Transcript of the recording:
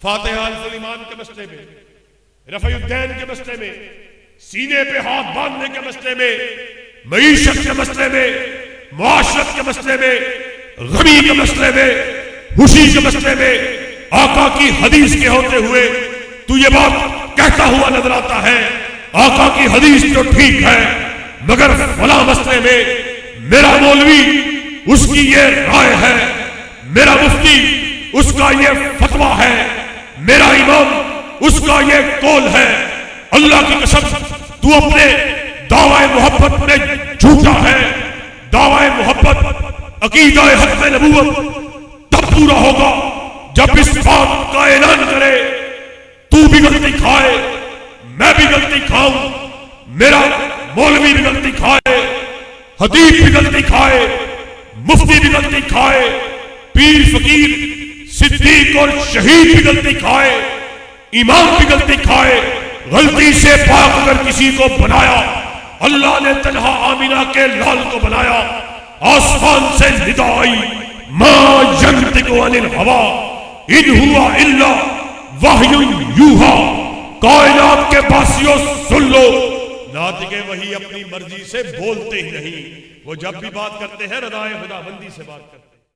फातिहा सुलेमान के मसले में, रफ़युद्दैन के मसले में, सीने पे हाथ बांधने के मसले में, मईशत के मसले में, मुआशरत के मसले में, गमी के मसले में, खुशी के मसले में आका की हदीस के होते हुए तू ये बात कहता हुआ नजर आता है, आका की हदीस तो ठीक है मगर फला मसले में मेरा मौलवी उसकी ये राय है, मेरा मुफ्ती उसका ये फतवा है, मेरा इमाम उसका ये कौल है। अल्लाह की कसम तू अपने दावाए मोहब्बत में झूठा है। दावाए मोहब्बत अकीदाए हक में नबूवत तब पूरा होगा जब इस बात का ऐलान करे तू भी गलती खाए, मैं भी गलती खाऊं, मेरा मौलवी भी गलती खाए, हदीब भी गलती खाए, मुफ्ती भी गलती खाए, पीर फकीर सिद्दीक और शहीद भी गलती खाए, इमाम भी गलती खाए। गलती से पाक अगर किसी को बनाया, अल्लाह ने तन्हा आमिना के लाल को बनाया, आसमान से निदा आई मा यंतिकु अनिल हवा इन हुआ इल्ला वहयुन यूहा। कायनात के बासियों सुन लो, नातिके वही अपनी मर्जी से बोलते ही नहीं, वो जब भी बात करते हैं रदाए खुदाबंदी से बात करते हैं।